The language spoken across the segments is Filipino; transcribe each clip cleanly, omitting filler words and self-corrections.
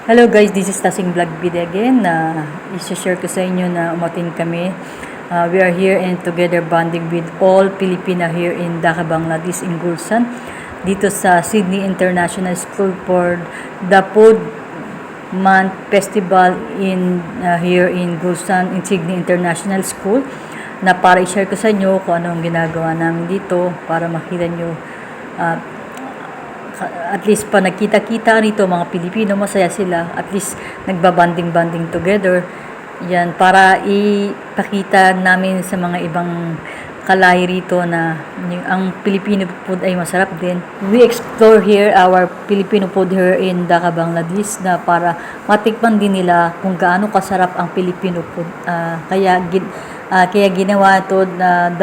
Hello guys, this is Tasing Vlog Video again. I-share ko sa inyo na umatin kami. We are here and together bonding with all Filipina here in Dhaka, Bangladesh in Gulsan. Dito sa Sydney International School for the Food Month Festival here in Gulsan in Sydney International School. Na para i-share ko sa inyo kung anong ginagawa namin dito para makita nyo at least pa nagkita-kita nito mga Pilipino, masaya sila, at least nagbabanding-banding together yan, para ipakita namin sa mga ibang kalahi rito na ang Filipino food ay masarap din. We explore here our Filipino food here in Dhaka, Bangladesh, na para matikman din nila kung gaano kasarap ang Filipino food. Kaya ginawa ito na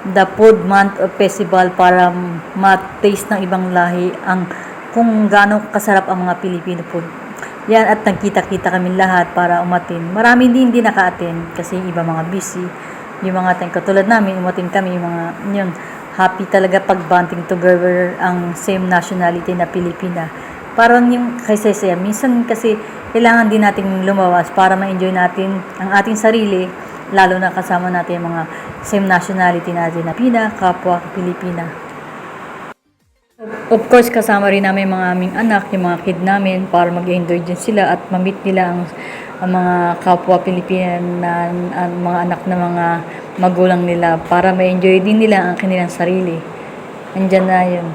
the Food Month Festival para ma-taste ng ibang lahi ang kung gaano kasarap ang mga Filipino food. Yan, at nagkita-kita kami lahat para umatin. Marami din hindi naka-attend kasi iba mga busy. Yung mga katulad namin, umatin kami, yung mga yun, happy talaga pag bonding together ang same nationality na Pilipina. Parang yung kaysaya, minsan kasi kailangan din nating lumawas para ma-enjoy natin ang ating sarili, lalo na kasama natin yung mga same nationality natin na kapwa Pilipina. Of course, kasama rin namin mga aming anak, yung mga kid namin, para mag-enjoy din sila at ma-meet nila ang mga kapwa Pilipina na mga anak na mga magulang nila, para ma-enjoy din nila ang kanilang sarili. Andyan na yun.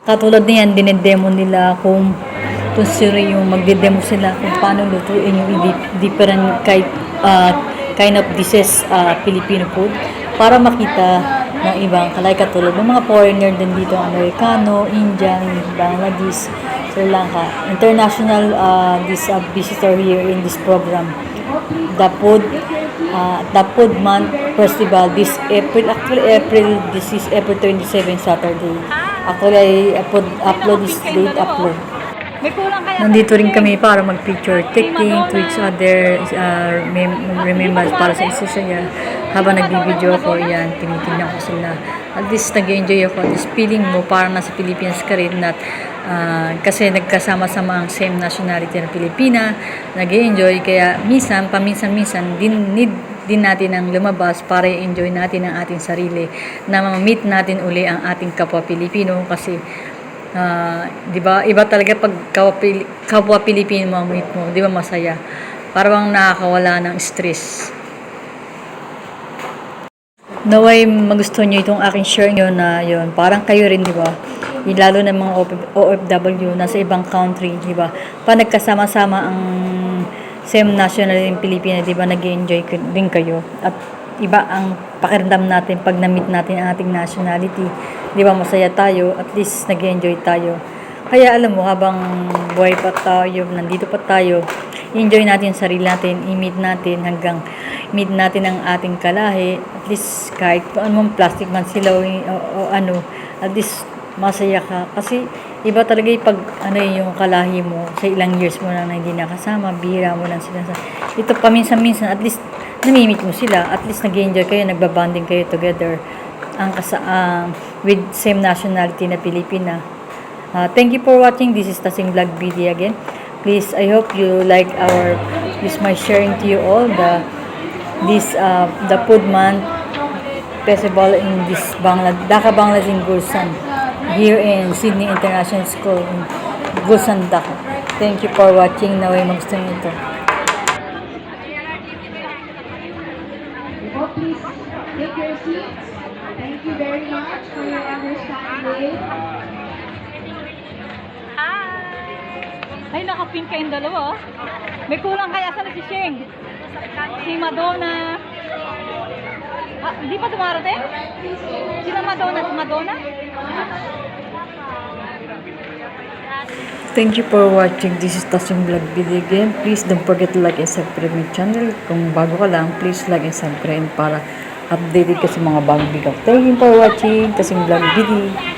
Katulad niyan, dinedemo nila kung sino yung magdedemo sila kung paano lutuin yung different kind of dishes, Filipino food, para makita ng ibang kalay, katulad ng mga foreigner din dito, Amerikano, Indian, Bangladesh, Sri Lanka, international visitor here in this program. The Food Month Festival this April, this is April 27 Saturday. Actually, I upload this date upload. Nandito rin kami para mag-picture taking to each other, remembrance para sa isa siya. Habang nag-video ako, yan, tinitingnan ko sila. At least nag-enjoy ako. At least feeling mo parang nasa Pilipinas ka rin, kasi nagkasama-sama ang same nationality na Pilipina, nag-enjoy. Kaya paminsan-minsan, din natin ang lumabas para i-enjoy natin ang ating sarili, na ma-meet natin uli ang ating kapwa Pilipino, kasi di ba iba talaga pag kapwa Pilipino mo meet mo, di ba masaya, parang nakakawala ng stress. Naway magustuhan nyo itong aking share nyo na yun, parang kayo rin, di ba, lalo na mga OFW nasa ibang country, di ba, pa nagkasama-sama ang same nationality ng Pilipina, di ba, nag-enjoy din kayo, at iba ang pakiramdam natin pag na-meet natin ang ating nationality. Di ba, masaya tayo, at least nag-enjoy tayo. Kaya alam mo, habang buhay pa tayo, nandito pa tayo, enjoy natin sarili natin, i-meet natin hanggang meet natin ang ating kalahi. At least kahit anong plastic man sila o ano, at least masaya ka. Kasi iba talaga pag yung kalahi mo, sa ilang years mo na hindi nakasama, bihira mo lang sila. Ito paminsan-minsan, at least namimit mo sila, at least nag-enjoy kayo, nagbabanding kayo together with same nationality na Pilipina. Thank you for watching. This is Tasing Vlog Video again. Please, I hope you like my sharing to you all the Food Month Festival in this Dhaka, Bangladesh in Gulsan, here in Sydney International School in Gulsan, Dhaka. Thank you for watching. Naway magustuhan nyo ito. Please take your seats. Thank you very much for your understanding. Ay, naka-pink kayong dalawa. May kulang kaya sa si Sheng. Si Madonna. Di pa dumarating? Sila Madonna? Thank you for watching. This is Tasing Vlog Video again. Please don't forget to like and subscribe my channel. Kung bago ka lang, please like and subscribe para updated ka sa mga bagong video. Thank you for watching Tasing Vlog Video.